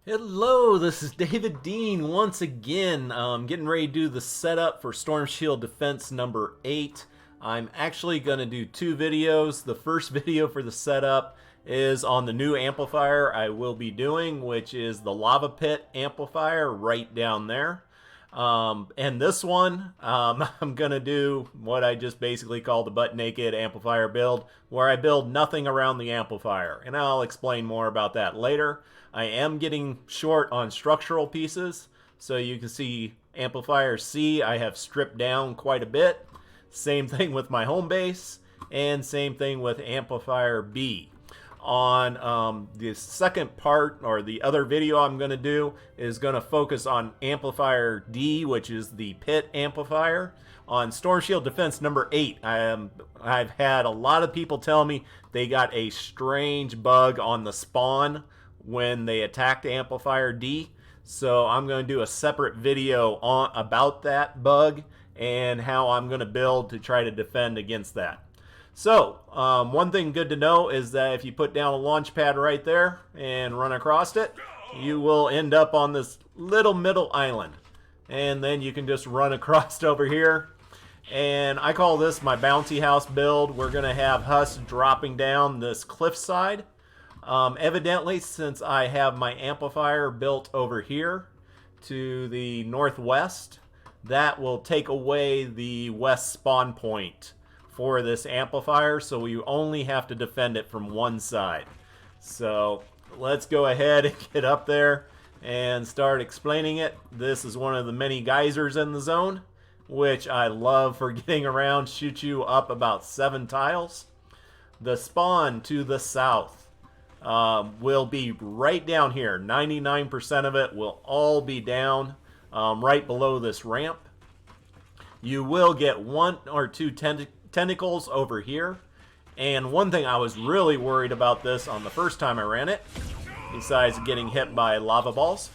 Hello, this is David Dean once again. Getting ready to do the setup for Storm Shield Defense number 8. I'm actually going to do two videos. The first video for the setup is on the new amplifier I will be doing, which is the Lava Pit amplifier right down there. And this one, I'm going to do what I just basically call the butt naked amplifier build, where I build nothing around the amplifier. And I'll explain more about that later. I am getting short on structural pieces, so you can see amplifier C I have stripped down quite a bit. Same thing with my home base, and same thing with amplifier B. On the second part, or the other video I'm going to do, is going to focus on amplifier D, which is the pit amplifier. On Storm Shield Defense number 8, I've had a lot of people tell me they got a strange bug on the spawn when they attacked amplifier D. So I'm going to do a separate video about that bug and how I'm going to build to try to defend against that. So, one thing good to know is that if you put down a launch pad right there and run across it, you will end up on this little middle island. And then you can just run across over here. And I call this my bouncy house build. We're going to have Huss dropping down this cliffside. Evidently, since I have my amplifier built over here to the northwest, that will take away the west spawn point for this amplifier, so we only have to defend it from one side. So let's go ahead and get up there and start explaining it. This is one of the many geysers in the zone, which I love for getting around, shoot you up about 7 tiles. The spawn to the south will be right down here. 99% of it will all be down right below this ramp. You will get 1 or 2 tentacles over here. And one thing I was really worried about this on the first time I ran it, besides getting hit by lava balls,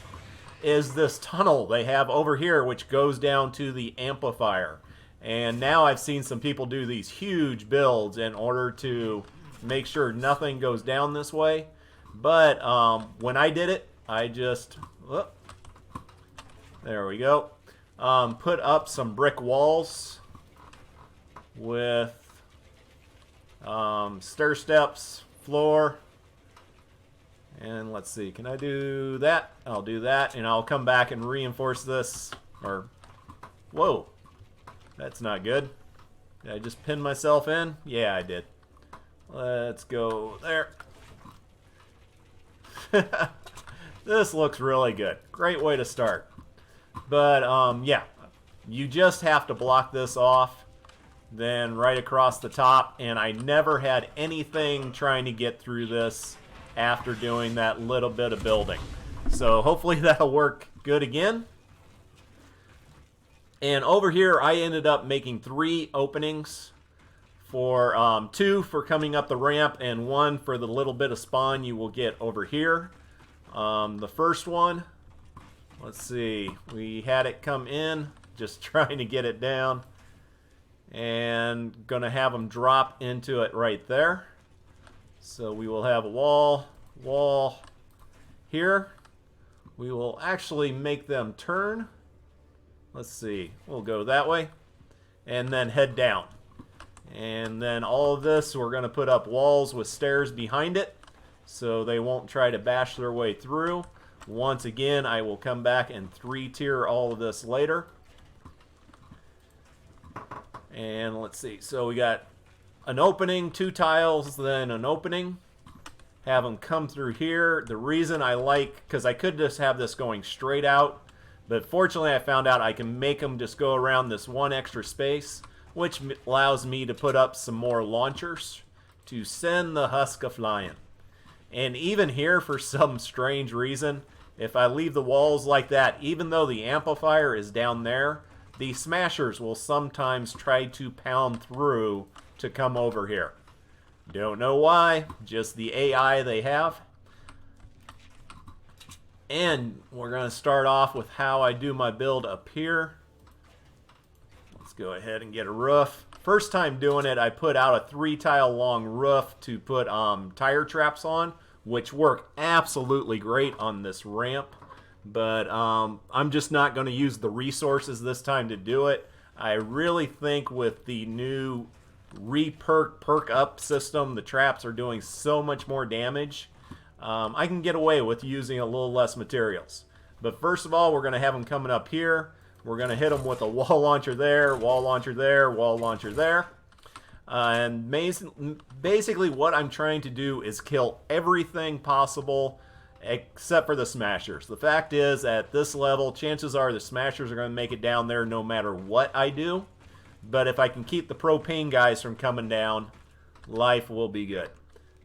is this tunnel they have over here which goes down to the amplifier. And now I've seen some people do these huge builds in order to make sure nothing goes down this way. But when I did it, I just, there we go, put up some brick walls with stair steps, floor, and let's see, can I do that? I'll do that, and I'll come back and reinforce this, or, whoa, that's not good. Did I just pin myself in? Yeah, I did. Let's go there. This looks really good. Great way to start. But yeah, you just have to block this off, then right across the top, and I never had anything trying to get through this after doing that little bit of building. So hopefully that'll work good again. And over here I ended up making 3 openings, for 2 for coming up the ramp and 1 for the little bit of spawn you will get over here. The first one, let's see, we had it come in, just trying to get it down, and gonna have them drop into it right there. So we will have a wall here. We will actually make them turn. Let's see, we'll go that way and then head down. And then all of this, we're going to put up walls with stairs behind it so they won't try to bash their way through. Once again, I will come back and 3-tier all of this later. And let's see, so we got an opening, 2 tiles, then an opening. Have them come through here. The reason I like, because I could just have this going straight out, but fortunately I found out I can make them just go around this 1 extra space, which allows me to put up some more launchers to send the Huska flying. And even here, for some strange reason, if I leave the walls like that, even though the amplifier is down there, the smashers will sometimes try to pound through to come over here. Don't know why, just the AI they have. And we're going to start off with how I do my build up here. Let's go ahead and get a roof. First time doing it, I put out a 3-tile long roof to put tire traps on, which work absolutely great on this ramp. But I'm just not going to use the resources this time to do it. I really think with the new perk up system, the traps are doing so much more damage. I can get away with using a little less materials. But first of all, we're going to have them coming up here. We're going to hit them with a wall launcher there, wall launcher there, wall launcher there. And basically what I'm trying to do is kill everything possible except for the smashers. The fact is, at this level, chances are the smashers are going to make it down there no matter what I do. But if I can keep the propane guys from coming down, life will be good.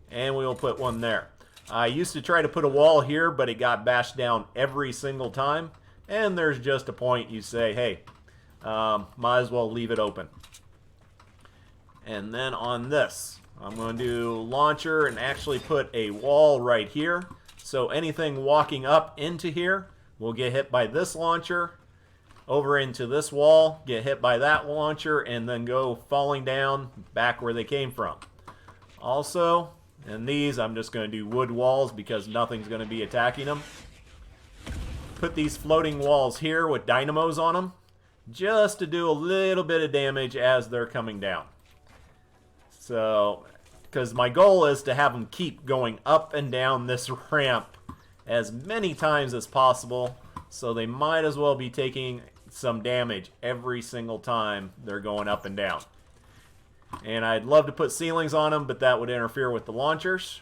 And we will put one there. I used to try to put a wall here, but it got bashed down every single time. And there's just a point you say, hey, might as well leave it open. And then on this, I'm going to do launcher and actually put a wall right here. So anything walking up into here will get hit by this launcher, over into this wall, get hit by that launcher, and then go falling down back where they came from. Also, in these, I'm just going to do wood walls because nothing's going to be attacking them. Put these floating walls here with dynamos on them, just to do a little bit of damage as they're coming down. So, because my goal is to have them keep going up and down this ramp as many times as possible, so they might as well be taking some damage every single time they're going up and down. And I'd love to put ceilings on them, but that would interfere with the launchers.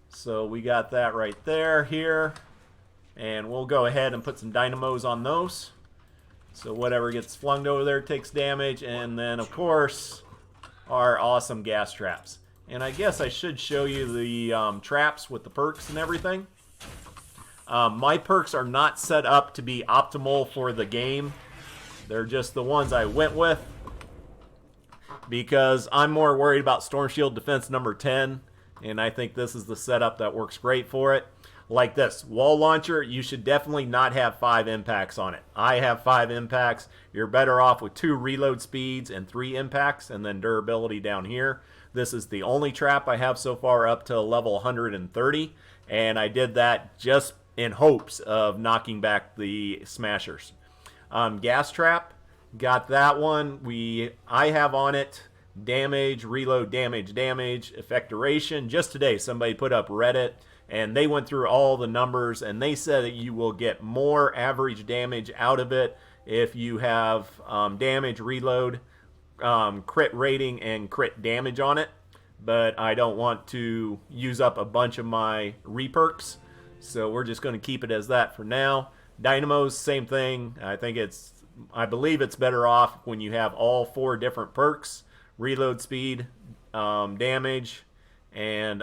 So we got that right there, here. And we'll go ahead and put some dynamos on those. So whatever gets flung over there takes damage. And then, of course, our awesome gas traps. And I guess I should show you the traps with the perks and everything. My perks are not set up to be optimal for the game. They're just the ones I went with, because I'm more worried about Storm Shield Defense number 10, and I think this is the setup that works great for it. Like this, wall launcher, you should definitely not have 5 impacts on it. I have 5 impacts. You're better off with 2 reload speeds and 3 impacts, and then durability down here. This is the only trap I have so far up to level 130, and I did that just in hopes of knocking back the smashers. Gas trap, got that one. I have on it damage, reload, damage, effect duration. Just today somebody put up Reddit and they went through all the numbers and they said that you will get more average damage out of it if you have damage, reload, crit rating, and crit damage on it. But I don't want to use up a bunch of my reperks, so we're just going to keep it as that for now. Dynamos, same thing. I believe it's better off when you have all 4 different perks: reload speed, damage, and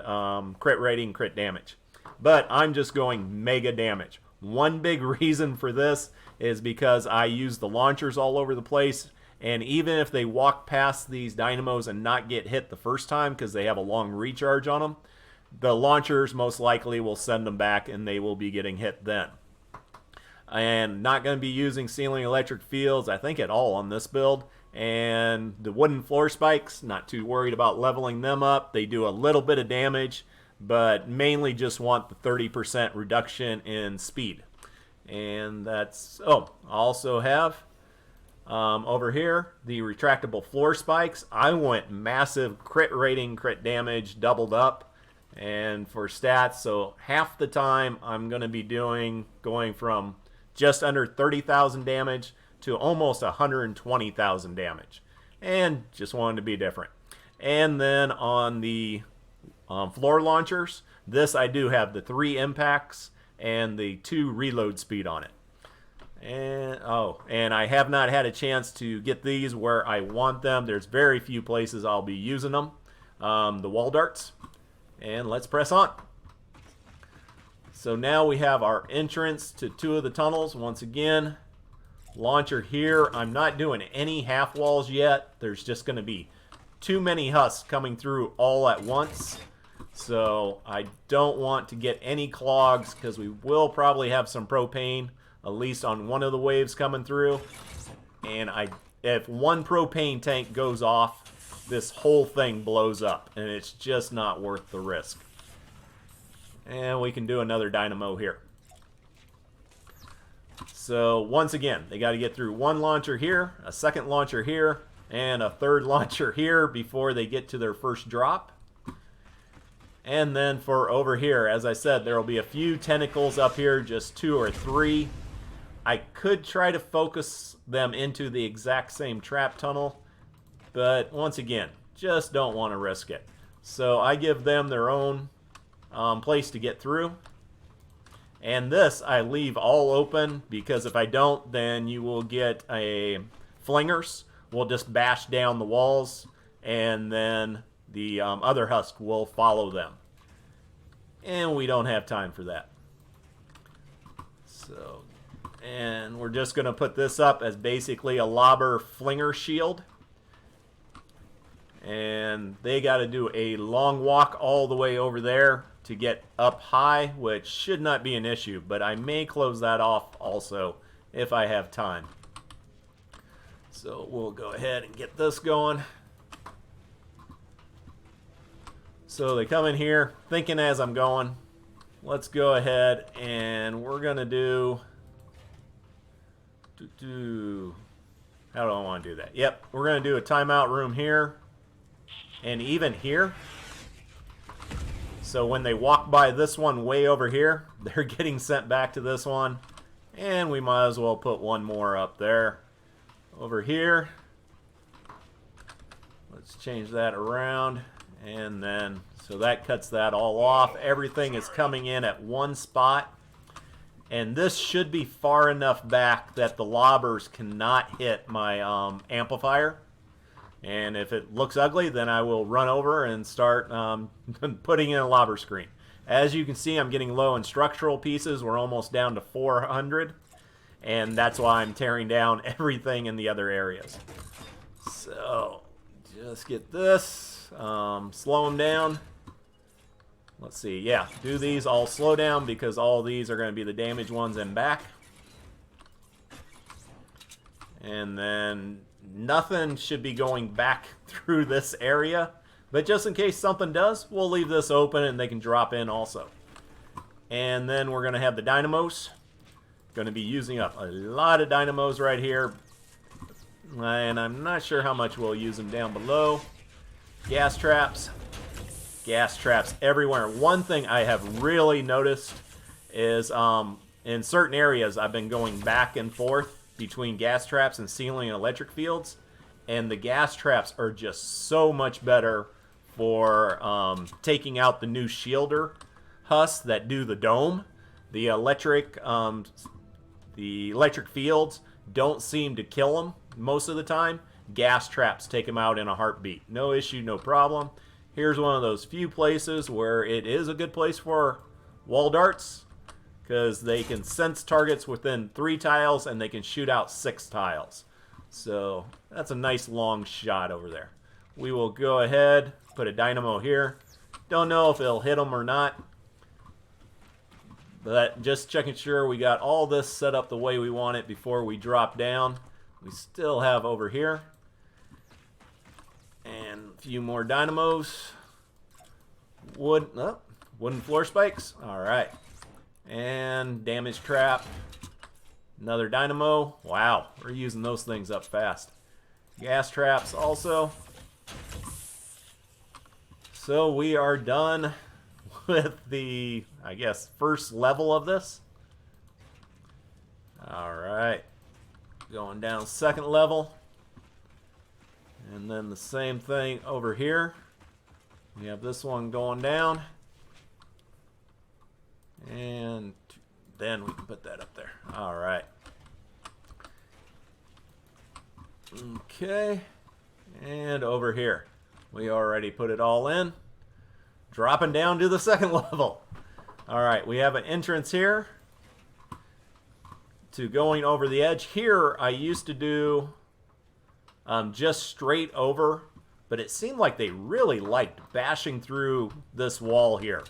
crit rating, crit damage. But I'm just going mega damage. One big reason for this is because I use the launchers all over the place, and even if they walk past these dynamos and not get hit the first time because they have a long recharge on them, the launchers most likely will send them back and they will be getting hit then. And not going to be using ceiling electric fields, I think, at all on this build. And the wooden floor spikes, not too worried about leveling them up. They do a little bit of damage, but mainly just want the 30% reduction in speed. And that's, I also have over here the retractable floor spikes. I went massive crit rating, crit damage, doubled up. And for stats, so half the time I'm going to be going from just under 30,000 damage to almost 120,000 damage. And just wanted to be different. And then on the floor launchers, this I do have the 3 impacts and the 2 reload speed on it. And I have not had a chance to get these where I want them. There's very few places I'll be using them. The wall darts. And let's press on. So now we have our entrance to 2 of the tunnels. Once again, launcher here. I'm not doing any half walls yet. There's just going to be too many husks coming through all at once. So I don't want to get any clogs because we will probably have some propane, at least on one of the waves coming through. And if one propane tank goes off, this whole thing blows up, and it's just not worth the risk. And we can do another dynamo here. So once again, they got to get through one launcher here, a second launcher here, and a third launcher here before they get to their first drop. And then for over here, as I said, there will be a few tentacles up here, just 2 or 3. I could try to focus them into the exact same trap tunnel, but once again, just don't want to risk it. So I give them their own place to get through. And this I leave all open, because if I don't, then you will get a flingers. We'll just bash down the walls, and then the other husk will follow them. And we don't have time for that. So, and we're just going to put this up as basically a lobber flinger shield. And they got to do a long walk all the way over there to get up high, which should not be an issue, but I may close that off also if I have time. So we'll go ahead and get this going. So they come in here thinking as I'm going. Let's go ahead and we're going to do... How do I want to do that? Yep, we're going to do a timeout room here. And even here. So when they walk by this one way over here, they're getting sent back to this one. And we might as well put one more up there. Over here. Let's change that around. And then, so that cuts that all off. Everything is coming in at one spot. And this should be far enough back that the lobbers cannot hit my amplifier. And if it looks ugly, then I will run over and start putting in a lobber screen. As you can see, I'm getting low in structural pieces. We're almost down to 400. And that's why I'm tearing down everything in the other areas. So, just get this. Slow them down. Let's see. Yeah, do these all slow down because all these are going to be the damaged ones in back. And then... nothing should be going back through this area, but just in case something does, we'll leave this open and they can drop in also. And then we're going to have the dynamos. Going to be using up a lot of dynamos right here, and I'm not sure how much we'll use them down below. Gas traps everywhere. One thing I have really noticed is in certain areas I've been going back and forth between gas traps and sealing electric fields, and the gas traps are just so much better for taking out the new shielder husks that do the dome. The electric fields don't seem to kill them most of the time. Gas traps take them out in a heartbeat. No issue, no problem. Here's one of those few places where it is a good place for wall darts, because they can sense targets within 3 tiles and they can shoot out 6 tiles. So that's a nice long shot over there. We will go ahead, put a dynamo here. Don't know if it'll hit them or not, but just checking sure we got all this set up the way we want it before we drop down. We still have over here. And a few more dynamos. Wooden floor spikes. All right. And damage trap. Another dynamo. Wow, we're using those things up fast. Gas traps also. So we are done with the, I guess, first level of this. Alright. Going down second level. And then the same thing over here. We have this one going down. And then we can put that up there. All right. Okay. And over here. We already put it all in. Dropping down to the second level. All right. We have an entrance here to going over the edge. Here, I used to do just straight over, but it seemed like they really liked bashing through this wall here.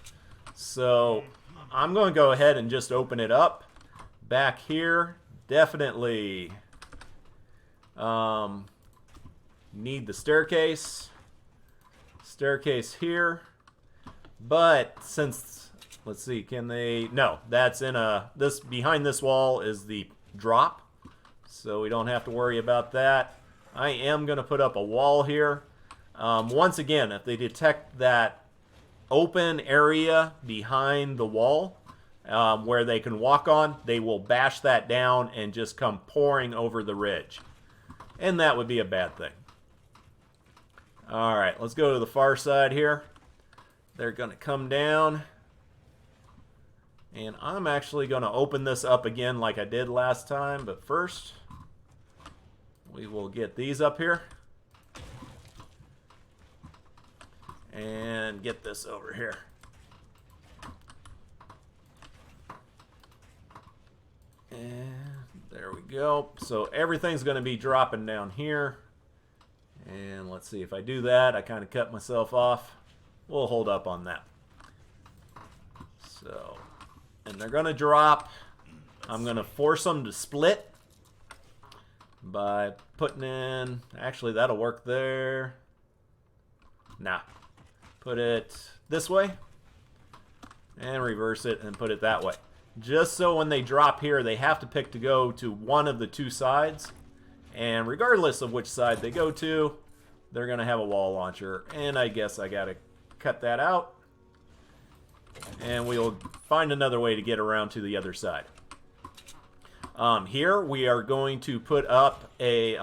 So I'm going to go ahead and just open it up. Back here, definitely need the staircase. Staircase here. But since let's see, can they... No, that's in a... This behind this wall is the drop, so we don't have to worry about that. I am going to put up a wall here. Once again, if they detect that open area behind the wall where they can walk on, they will bash that down and just come pouring over the ridge. And that would be a bad thing. Alright, let's go to the far side here. They're going to come down. And I'm actually going to open this up again like I did last time. But first, we will get these up here. And get this over here. And there we go. So everything's going to be dropping down here. And let's see, if I do that, I kind of cut myself off. We'll hold up on that. So, and they're going to drop. I'm going to force them to split by putting in, actually that'll work there. Nah. Put it this way and reverse it and put it that way. Just so when they drop here, they have to pick to go to one of the two sides. And regardless of which side they go to, they're going to have a wall launcher. And I guess I got to cut that out. And we'll find another way to get around to the other side. Here we are going to put up a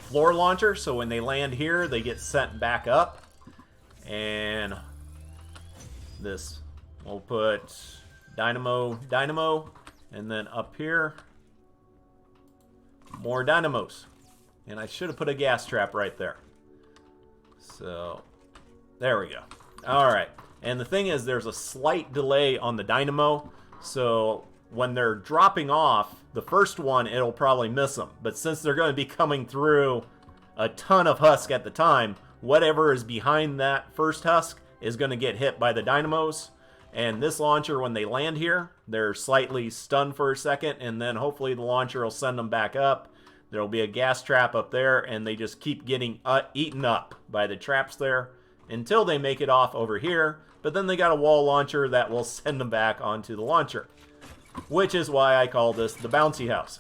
floor launcher. So when they land here, they get sent back up. And this, we'll put dynamo, and then up here, more dynamos. And I should have put a gas trap right there. So, there we go. Alright, and the thing is, there's a slight delay on the dynamo, so when they're dropping off, the first one, it'll probably miss them. But since they're going to be coming through a ton of husk at the time, whatever is behind that first husk is going to get hit by the dynamos. And this launcher, when they land here, they're slightly stunned for a second, and then hopefully the launcher will send them back up. There'll be a gas trap up there, and they just keep getting eaten up by the traps there until they make it off over here. But then they got a wall launcher that will send them back onto the launcher, which is why I call this the bouncy house.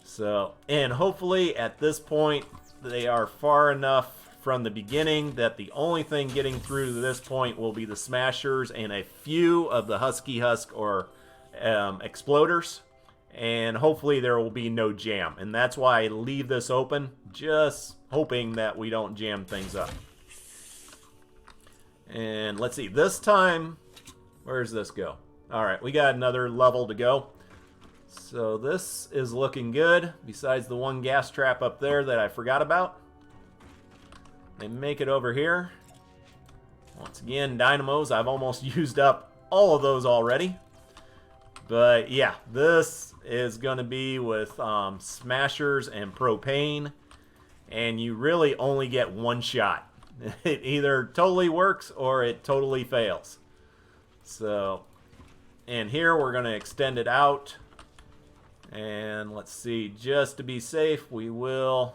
So, and hopefully at this point, they are far enough from the beginning that the only thing getting through to this point will be the smashers and a few of the husky husk or exploders, and hopefully there will be no jam. And that's why I leave this open, just hoping that we don't jam things up. And let's see, this time, where does this go? Alright, we got another level to go. So this is looking good, besides the one gas trap up there that I forgot about. They make it over here. Once again, dynamos. I've almost used up all of those already. But yeah, this is going to be with smashers and propane. And you really only get one shot. It either totally works or it totally fails. So, and here we're going to extend it out. And let's see, just to be safe, we will,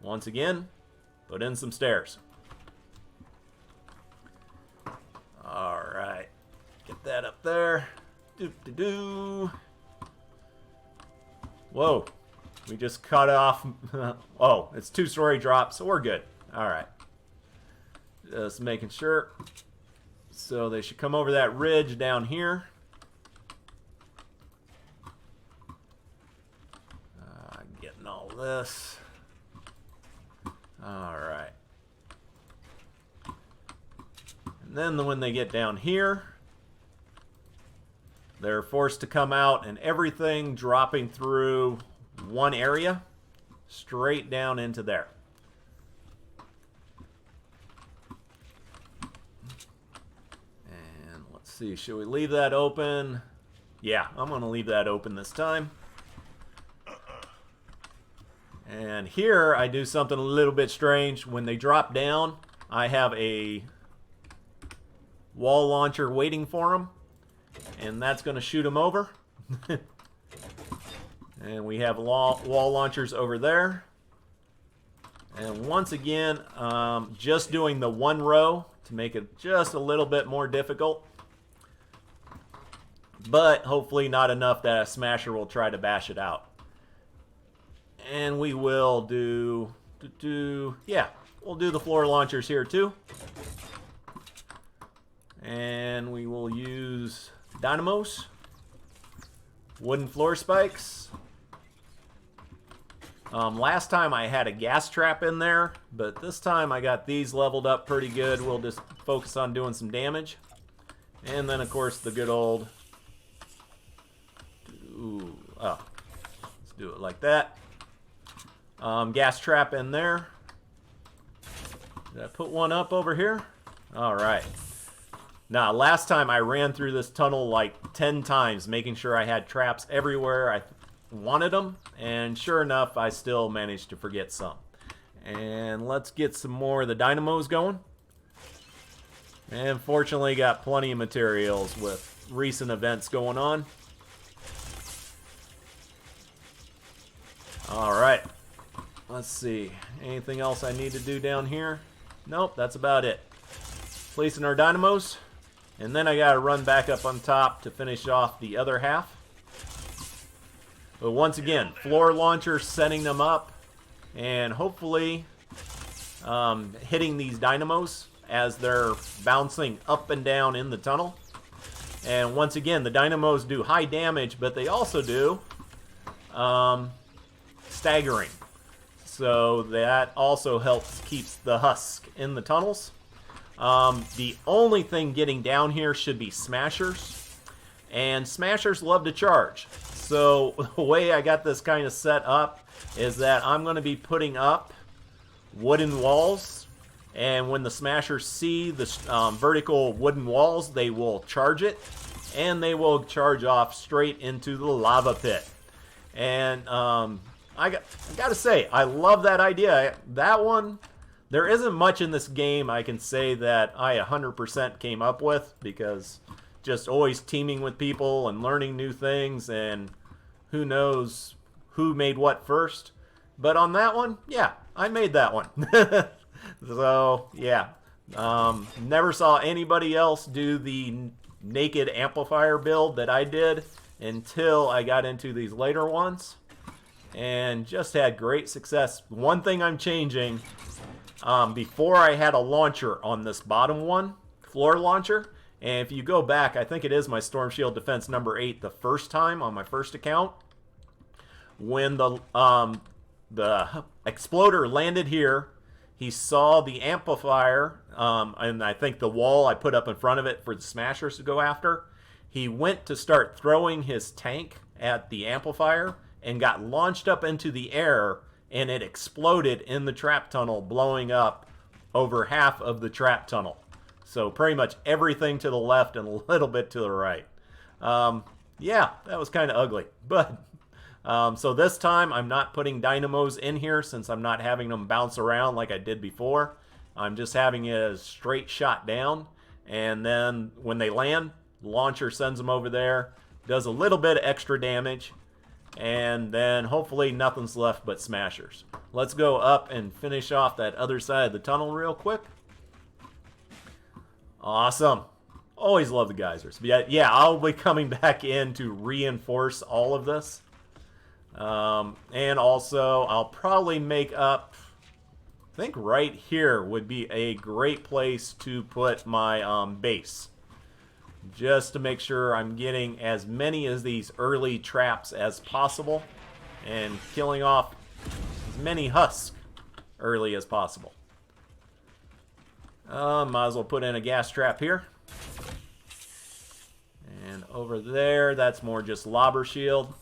once again, put in some stairs. Alright. Get that up there. Doop-de-doo. Whoa. We just cut off. Oh, it's two-story drop, so we're good. Alright. Just making sure. So they should come over that ridge down here. Getting all this. Alright. And then when they get down here, they're forced to come out and everything dropping through one area straight down into there. And let's see, should we leave that open? Yeah, I'm going to leave that open this time. And here I do something a little bit strange. When they drop down, I have a wall launcher waiting for them. And that's going to shoot them over. And we have wall launchers over there. And once again, just doing the one row to make it just a little bit more difficult. But hopefully not enough that a smasher will try to bash it out. And we will yeah, we'll do the floor launchers here too. And we will use dynamos, wooden floor spikes. Last time I had a gas trap in there, but this time I got these leveled up pretty good. We'll just focus on doing some damage. And then, of course, the good old... let's do it like that. Gas trap in there. Did I put one up over here? All right. Now, last time I ran through this tunnel like 10 times, making sure I had traps everywhere I wanted them, and sure enough, I still managed to forget some. And let's get some more of the dynamos going. And fortunately, got plenty of materials with recent events going on. All right. Let's see. Anything else I need to do down here? Nope, that's about it. Placing our dynamos. And then I got to run back up on top to finish off the other half. But once again, floor launchers, setting them up, and hopefully hitting these dynamos as they're bouncing up and down in the tunnel. And once again, the dynamos do high damage, but they also do staggering. So that also helps keep the husk in the tunnels. The only thing getting down here should be smashers. And smashers love to charge. So the way I got this kind of set up is that I'm going to be putting up wooden walls. And when the smashers see the vertical wooden walls, they will charge it. And they will charge off straight into the lava pit. And I got to say, I love that idea. That one, there isn't much in this game I can say that I 100% came up with, because just always teaming with people and learning new things, and who knows who made what first. But on that one, yeah, I made that one. So, yeah. Never saw anybody else do the naked amplifier build that I did until I got into these later ones. And just had great success. One thing I'm changing, before I had a launcher on this bottom one, floor launcher. And if you go back, I think it is my Storm Shield Defense number 8 the first time on my first account. When the exploder landed here, he saw the amplifier, and I think the wall I put up in front of it for the smashers to go after. He went to start throwing his tank at the amplifier and got launched up into the air, and it exploded in the trap tunnel, blowing up over half of the trap tunnel. So pretty much everything to the left and a little bit to the right. Yeah, that was kind of ugly. But so this time I'm not putting dynamos in here, since I'm not having them bounce around like I did before. I'm just having it as straight shot down. And then when they land, the launcher sends them over there, does a little bit of extra damage, and then hopefully nothing's left but smashers. Let's go up and finish off that other side of the tunnel real quick. Awesome. Always love the geysers. Yeah, I'll be coming back in to reinforce all of this. And also, I'll probably make up, I think right here would be a great place to put my base. Just to make sure I'm getting as many of these early traps as possible and killing off as many husks early as possible. Might as well put in a gas trap here. And over there, that's more just lobber shield.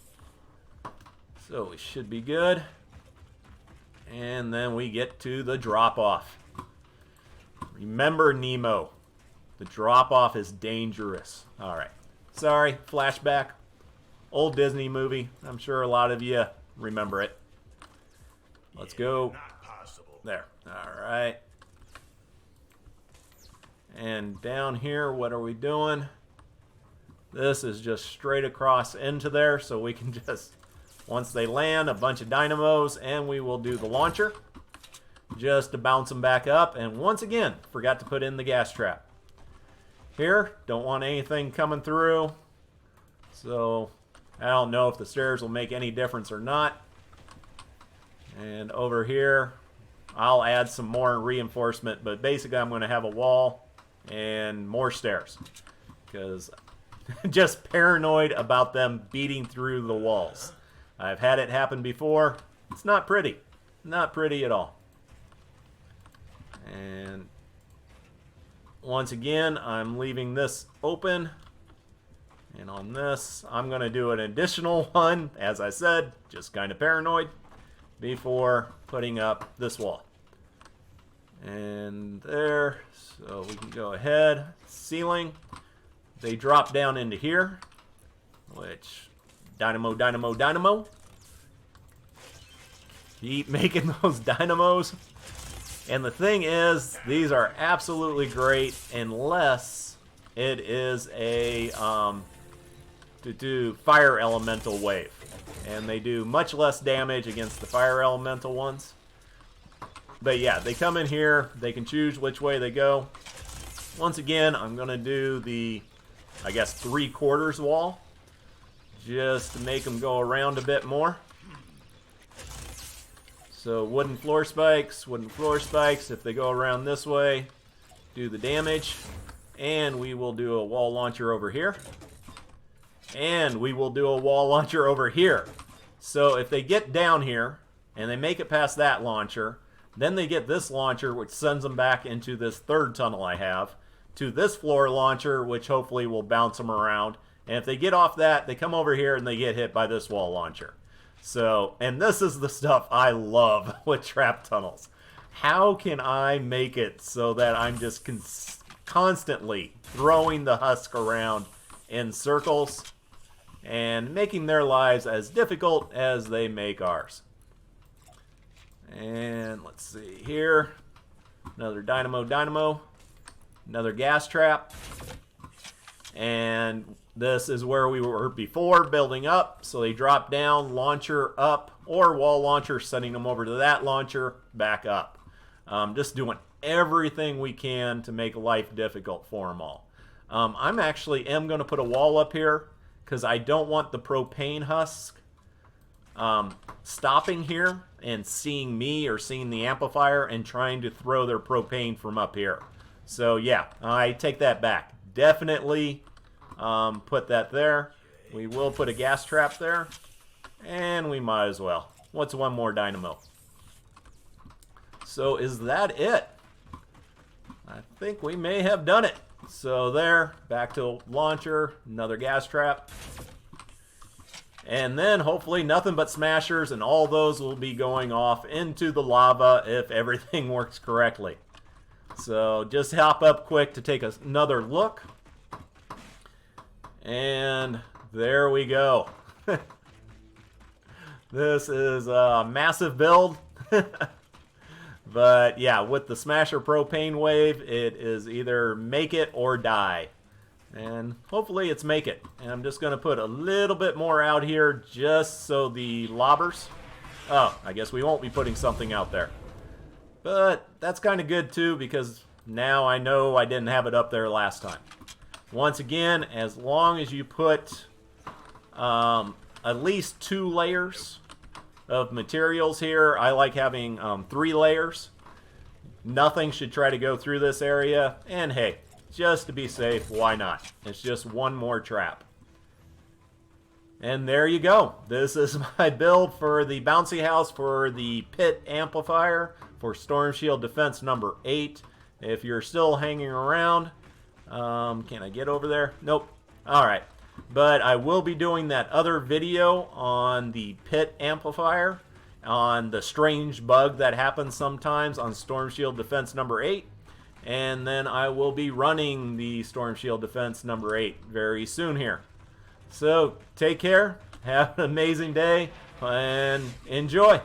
So we should be good. And then we get to the drop-off. Remember Nemo. The drop-off is dangerous. Alright. Sorry, flashback. Old Disney movie. I'm sure a lot of you remember it. Let's go. There. Alright. And down here, what are we doing? This is just straight across into there, so we can just, once they land, a bunch of dynamos, and we will do the launcher. just to bounce them back up. And once again, forgot to put in the gas trap. Here, don't want anything coming through. So I don't know if the stairs will make any difference or not. And over here, I'll add some more reinforcement, but basically I'm going to have a wall and more stairs because just paranoid about them beating through the walls. I've had it happen before. It's not pretty. Not pretty at all. And once again, I'm leaving this open. And on this, I'm going to do an additional one, as I said, just kind of paranoid, before putting up this wall. And there, so we can go ahead. Ceiling, they drop down into here, which, dynamo, dynamo, dynamo. Keep making those dynamos. And the thing is, these are absolutely great unless it is a to do fire elemental wave, and they do much less damage against the fire elemental ones. But yeah, they come in here, they can choose which way they go. Once again, I'm gonna do the, I guess, 3/4 wall just to make them go around a bit more. So wooden floor spikes, if they go around this way, do the damage. And we will do a wall launcher over here. And we will do a wall launcher over here. So if they get down here and they make it past that launcher, then they get this launcher, which sends them back into this third tunnel I have, to this floor launcher, which hopefully will bounce them around. And if they get off that, they come over here and they get hit by this wall launcher. So, and this is the stuff I love with trap tunnels. How can I make it so that I'm just constantly throwing the husk around in circles and making their lives as difficult as they make ours? And let's see here. Another dynamo, dynamo. Another gas trap. And this is where we were before, building up. So they drop down, launcher up, or wall launcher, sending them over to that launcher, back up. Just doing everything we can to make life difficult for them all. I'm actually going to put a wall up here because I don't want the propane husk stopping here and seeing me or seeing the amplifier and trying to throw their propane from up here. So yeah, I take that back. Definitely put that there. We will put a gas trap there, and we might as well. What's one more dynamo? So is that it? I think we may have done it. So there, back to launcher, another gas trap. And then hopefully nothing but smashers, and all those will be going off into the lava if everything works correctly. So just hop up quick to take another look. And there we go. This is a massive build. But yeah, with the Smasher propane wave, it is either make it or die. And hopefully it's make it. And I'm just going to put a little bit more out here just so the lobbers... Oh, I guess we won't be putting something out there. But that's kind of good too, because now I know I didn't have it up there last time. Once again, as long as you put at least 2 layers of materials here. I like having 3 layers. Nothing should try to go through this area. And hey, just to be safe, why not? It's just one more trap. And there you go. This is my build for the bouncy house for the pit amplifier for Storm Shield Defense number 8. If you're still hanging around, can I get over there? Nope. All right. But I will be doing that other video on the pit amplifier, on the strange bug that happens sometimes on Storm Shield Defense number 8. And then I will be running the Storm Shield Defense number 8 very soon here. So take care, have an amazing day, and enjoy.